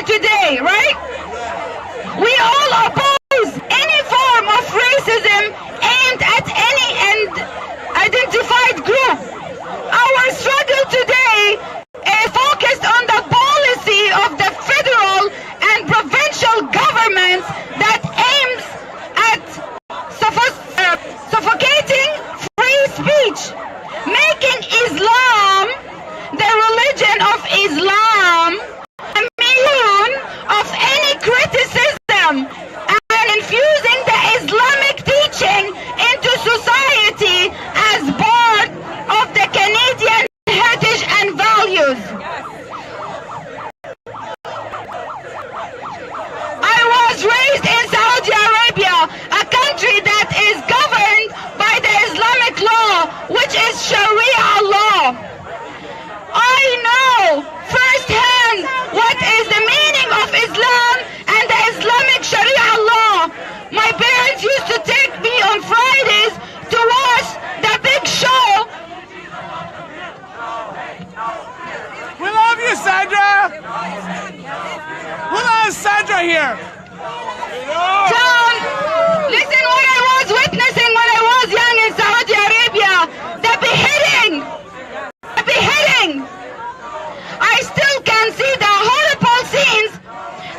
here today, right? We all oppose any form of racism aimed at any identified group. Our struggle today is focused on the policy of the federal and provincial governments that aims at suffocating free speech, making Islam, the religion of Islam, immune of any criticism, and infusing the Islamic teaching into society as part of the Canadian heritage and values. I was raised in Saudi Arabia, a country that is governed by the Islamic law, which is Sharia law. I know firsthand what is the meaning of Islam and the Islamic Sharia law. My parents used to take me on Fridays to watch the big show. We love you, Sandra! We love Sandra here! John, listen what I was witnessing when I was young in Saudi Arabia. The beheading! The beheading! I still can see the horrible scenes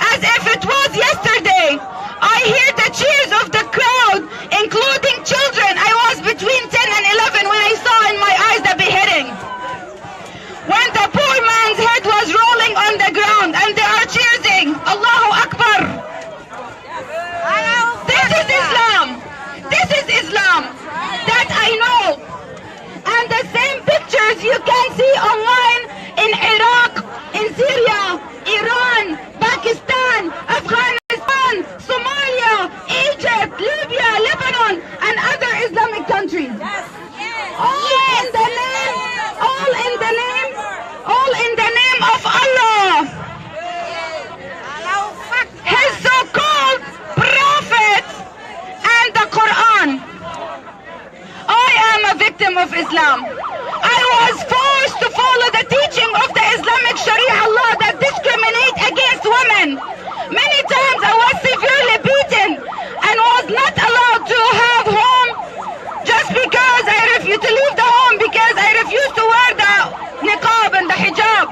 as if it was yesterday. I hear the cheers of the crowd, including children. I was between 10 and 11 when I saw in my eyes the beheading. When the poor man's head was rolling on the ground and they are cheering, Allahu Akbar. This is Islam. This is Islam that I know. And the same pictures you can see online in Iraq, in Syria, Iran, Pakistan, Afghanistan, Somalia, Egypt, Libya, Lebanon, and other Islamic countries. All in the name of Allah. His so-called prophets and the Quran. I am a victim of Islam. I was forced to follow the teaching of the Islamic Sharia law that discriminate against women. Many times I was severely beaten and was not allowed to have home just because I refused to leave the home because I refused to wear the niqab and the hijab.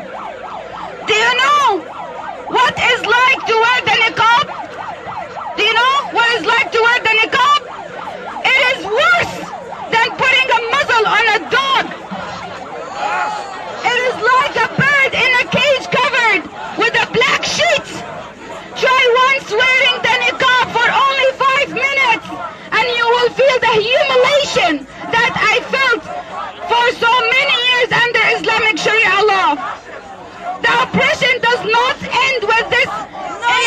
Do you know what it's like to wear the niqab? Do you know what it's like to wear the niqab? It is worse than putting a muzzle on a dog. It is like a bird in a cage covered with a black sheet. Try once wearing the niqab for only 5 minutes and you will feel the humiliation that I felt for so many years under Islamic Sharia law. The oppression does not end with this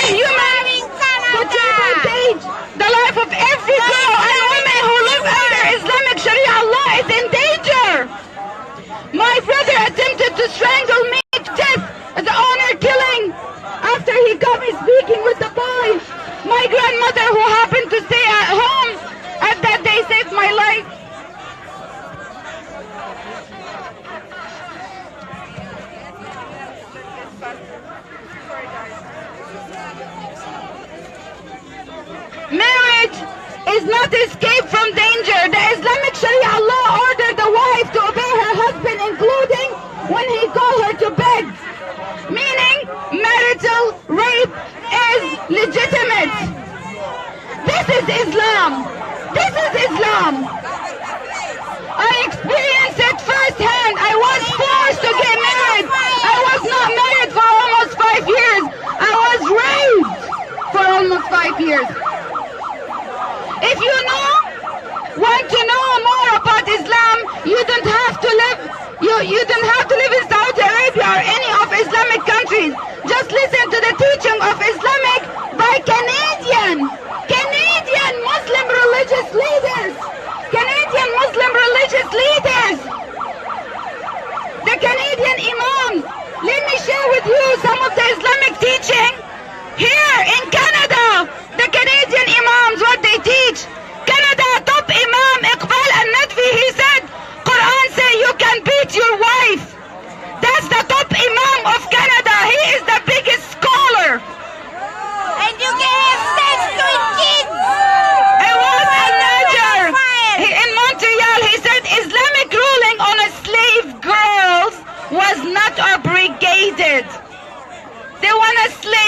inhuman page. The life of every girl and woman who live under Islamic Sharia law is in danger. My brother attempted to strangle me to death as an honor killing after he got me speaking with the boy. My grandmother, who happened to stay at home at that day, saved my life. Marriage is not escape from danger. The Islamic Sharia law ordered the wife to obey her husband, including when he called her to bed. Meaning, marital rape is legitimate. This is Islam. This is Islam. I experienced it firsthand. I was forced to get married. I was not married for almost 5 years. I was raped for almost 5 years. If you want to know more about Islam, you don't have to live in Saudi Arabia or any of Islamic countries. Just listen to the teaching of Islamic by Canadian Muslim religious leaders. Canadian Muslim religious leaders.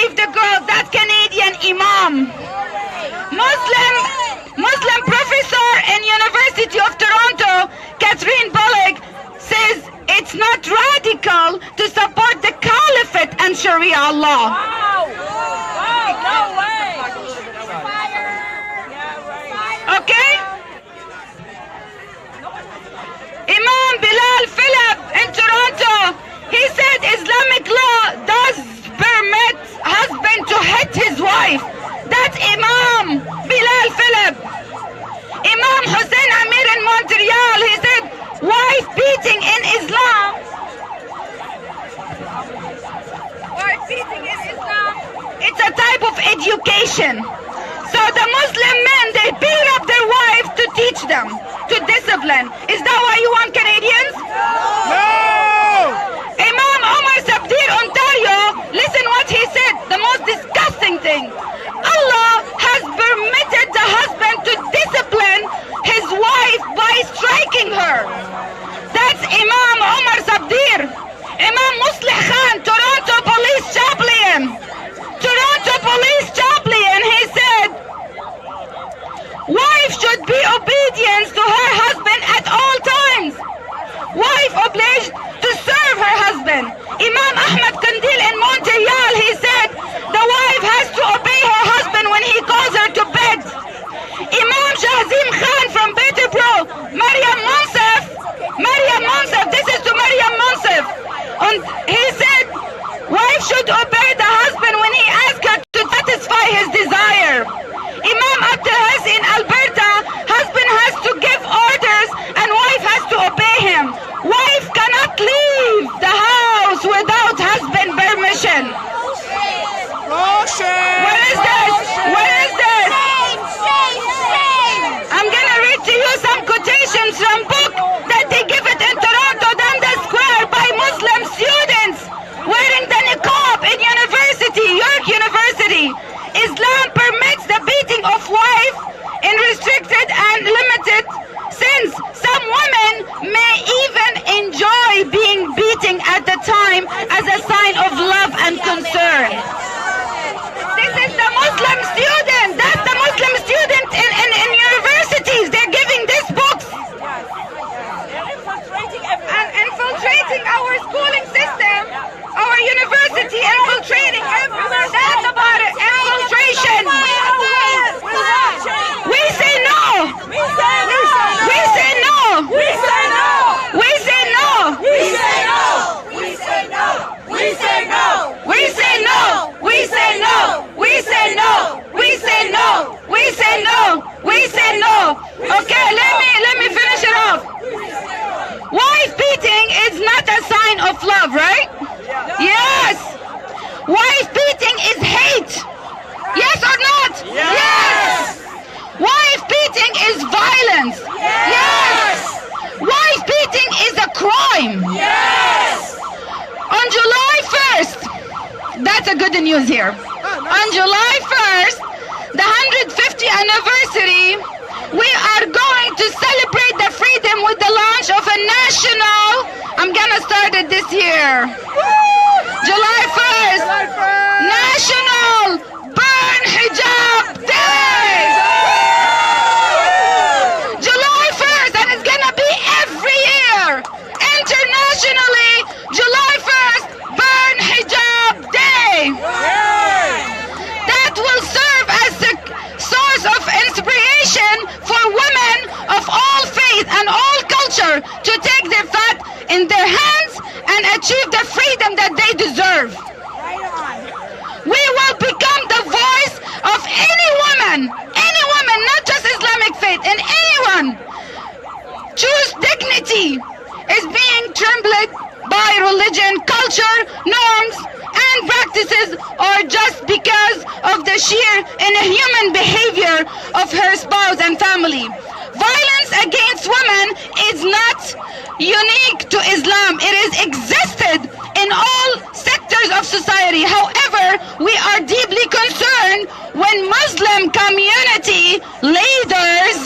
save the girl. That Canadian imam. Muslim professor in University of Toronto, Catherine Bullock, says it's not radical to support the caliphate and Sharia law. Wow! No way! Okay? Imam Bilal Philip in Toronto, he said Islamic law does permit husband to hit his wife. That's Imam Bilal Philip. Imam Hussein Amir in Montreal, he said wife beating in Islam. Wife beating in Islam. It's a type of education. So the Muslim men, they beat up their wives to teach them, to discipline. Is that why you want Canadians? No! Imam Omar Sabdir, Ontario, listen what he said, the most disgusting thing. Allah has permitted the husband to discipline his wife by striking her. That's Imam Omar Sabdir. Imam Muslih Khan, Toronto Police Chaplain. Toronto Police Chaplain, he said, wife should be obedient to her husband at all times. Wife obliged to serve her husband. Imam Ahmad Kandil in Montreal, he said, the wife has to obey her husband when he calls her to bed. Imam Shahzim Khan from Peterborough, Mariam Monsef, this is to Mariam Monsef. And he said, wife should obey the husband when he asks her to satisfy his desire. Imam Abdelhaz in Alberta, husband has to give orders and wife has to obey him. Wife cannot leave the house without husband permission. What is this? What is this? I'm gonna read to you some quotations from book that they give it in Toronto, Dundas Square, by Muslim students wearing the niqab in university, York University. Islam permits the beating of wife in restricted and limited since some women may even enjoy being beaten at the time as a sign of love and concern. This is the Muslim student. That's the Muslim student in universities. They're giving these books. And infiltrating our schooling system, our university, infiltrating everywhere. That's about it. Infiltration. We say no. We say no. We say no. We say no. We say no. We say no. We say no. We say no. We say no. We say no. We say no. We say no. We say no. We say no. Okay, let me finish it off. Wife beating is not a sign of love, right? Yes. Wife beating is hate. Yes or not? Yes. Wife beating is violence. Yes. Wife beating is a crime. Yes. On July 1st, that's a good news here. On July 1st, the 150th anniversary, we are going to celebrate the freedom with the launch of a national, I'm gonna start it this year. July 1st, National Burn Hijab Day. July 1st, and it's gonna be every year. Internationally, July 1st, Burn Hijab Day. That will serve as a source of inspiration for women of all faith and all culture to take their fate in their hands and achieve the freedom that they deserve. We will become the voice of any woman, not just Islamic faith, and anyone. Choose dignity is being trampled by religion, culture, norms, and practices, or just because of the sheer inhuman behavior of her spouse and family. Violence against women is not unique to Islam. It has existed in all sectors of society. However, we are deeply concerned when Muslim community leaders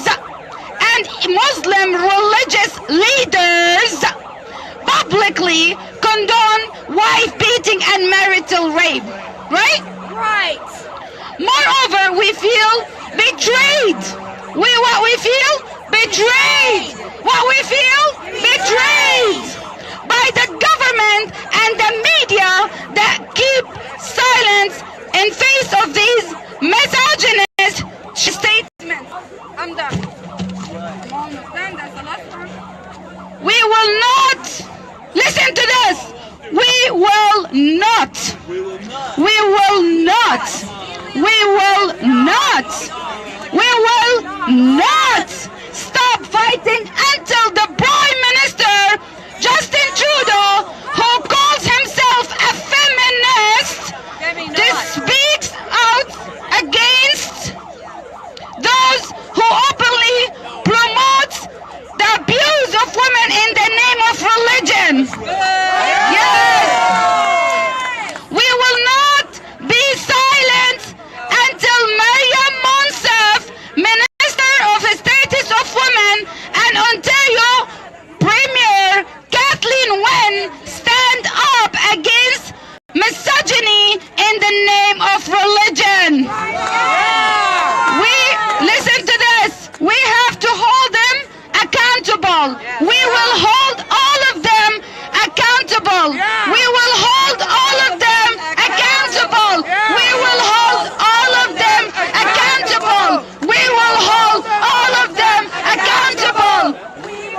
and Muslim religious leaders publicly condone wife beating and marital rape, right? Right. Moreover, we feel betrayed. What we feel? Betrayed. What we feel? Betrayed by the government and the media that keep silence in face of these misogynist statements. I'm done. That's the last one. We will not listen to this. We will not. We will not. We will not. We will not stop fighting until the Prime Minister Justin Trudeau, who calls himself a feminist, speaks out against those who openly promote the abuse of women in the name of religion. Yes! We will not be silent until Maryam Monsef, Minister of Status of Women, and Ontario Premier Kathleen Wynne stand up against misogyny in the name of religion. Listen to this. We have to hold them accountable. We will hold all of them accountable. We will hold all of them accountable. We will hold all of them accountable. We will hold all of them accountable.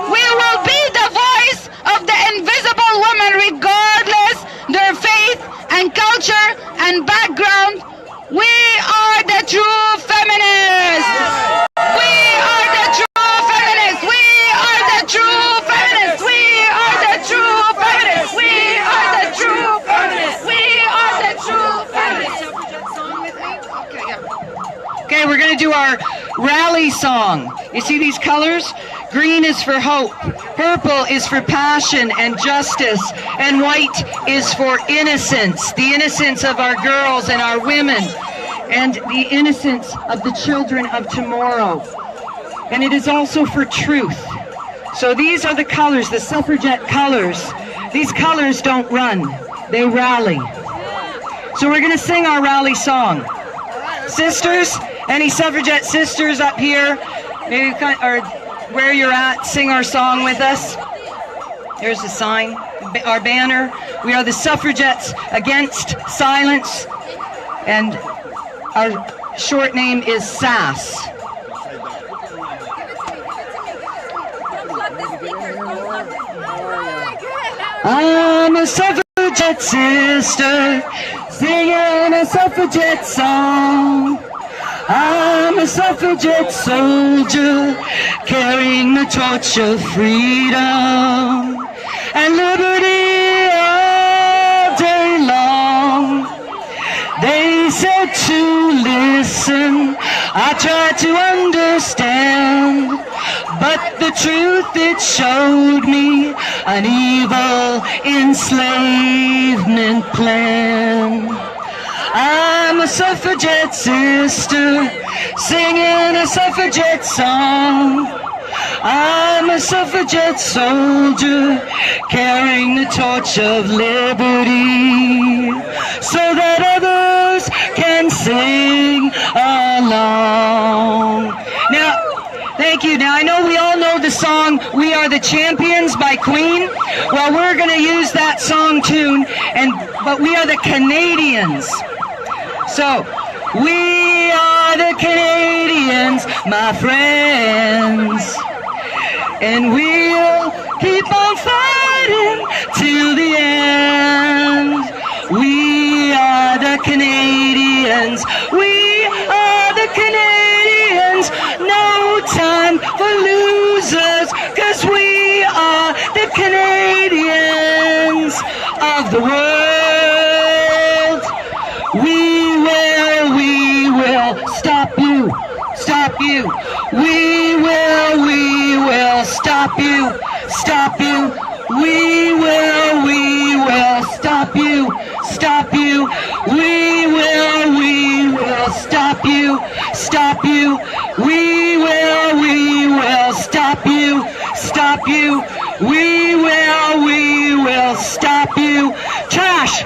We will be the voice of the invisible woman regardless their faith and culture and background. We are the true feminists. We are the true feminists. We are the true feminists. We are the true feminists. We are the true feminists. We are the true feminists. Okay, we're going to do our rally song. You see these colors? Green is for hope, purple is for passion and justice, and white is for innocence. The innocence of our girls and our women, and the innocence of the children of tomorrow. And it is also for truth. So these are the colors, the suffragette colors. These colors don't run, they rally. So we're going to sing our rally song. Sisters, any suffragette sisters up here, maybe or where you're at, sing our song with us. There's the sign, our banner. We are the suffragettes against silence, and our short name is SAS. I'm a suffragette sister, singing a suffragette song. I'm a suffragette soldier, carrying the torch of freedom and liberty all day long. They said to listen, I tried to understand, but the truth it showed me an evil enslavement plan. I'm a suffragette sister, singing a suffragette song. I'm a suffragette soldier, carrying the torch of liberty, so that others can sing along. Now, thank you. Now, I know we all know the song, We Are the Champions by Queen. Well, we're going to use that song tune, but we are the Canadians. So, we are the Canadians, my friends, and we'll keep on fighting till the end. We are the Canadians, we are the Canadians, no time for losers, 'cause we are the Canadians of the world. Stop you, stop you. We will stop you, stop you. We will stop you, stop you. We will stop you, stop you. We will stop you, stop you. We will stop you. Trash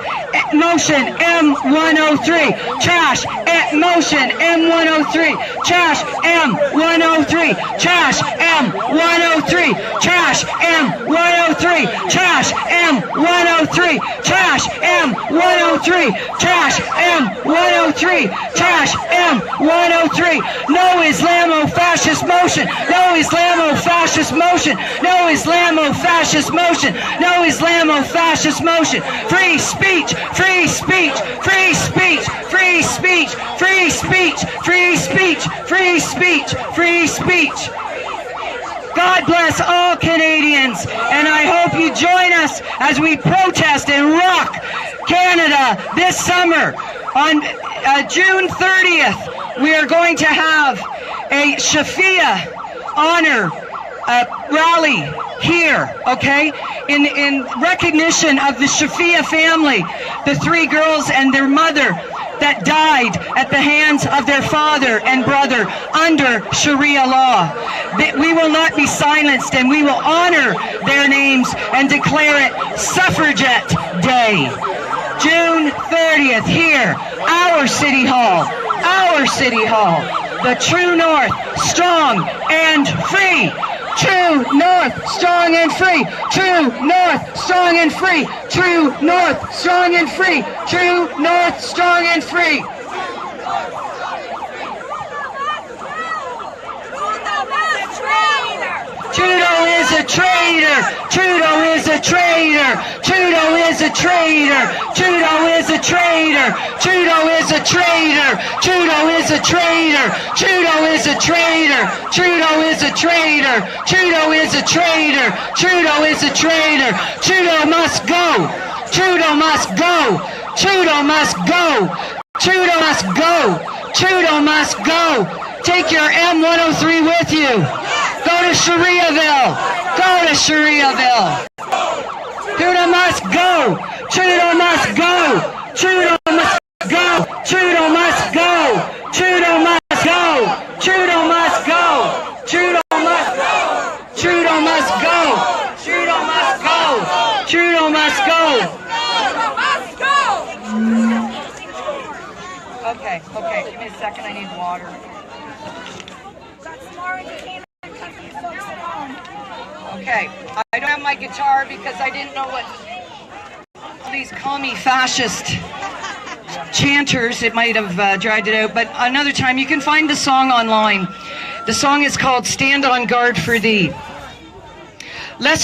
motion M103. Trash motion M103. Trash M103. Trash M103. Trash M103. Trash M103. Trash M103. Trash M103. Trash M103. No Islamo-fascist motion. No Islamo-fascist motion. No Islamo-fascist motion. No Islamo-fascist motion. Free speech. Free speech. Free speech. Free speech. Free speech. Free speech. Free speech. Free speech. God bless all Canadians, and I hope you join us as we protest and rock Canada this summer. On June 30th, we are going to have a Shafia honor rally here, okay? In recognition of the Shafia family, the 3 girls and their mother that died at the hands of their father and brother under Sharia law. We will not be silenced, and we will honor their names and declare it Suffragette Day. June 30th here, our City Hall, the True North, strong and free. True North, strong and free. True North, strong and free. True North, strong and free. True North, strong and free. Trudeau is a traitor. Trudeau is a traitor. Trudeau is a traitor. Trudeau is a traitor. Trudeau is a traitor. Trudeau is a traitor. Trudeau is a traitor. Trudeau is a traitor. Trudeau is a traitor. Trudeau is a traitor. Trudeau must go. Trudeau must go. Trudeau must go. Trudeau must go. Trudeau must go. Take your M103 with you. Go to Shariaville. Go to Shariaville. Trudeau must go. Trudeau must go. Trudeau must go. Trudeau must go. Trudeau must go. Trudeau must go. Trudeau must go. Trudeau must go. Trudeau must go. Trudeau must go. Okay, give me a second, I need water. Okay, I don't have my guitar because I didn't know what these commie fascist chanters, it might have dried it out, but another time you can find the song online. The song is called Stand on Guard for Thee. Let's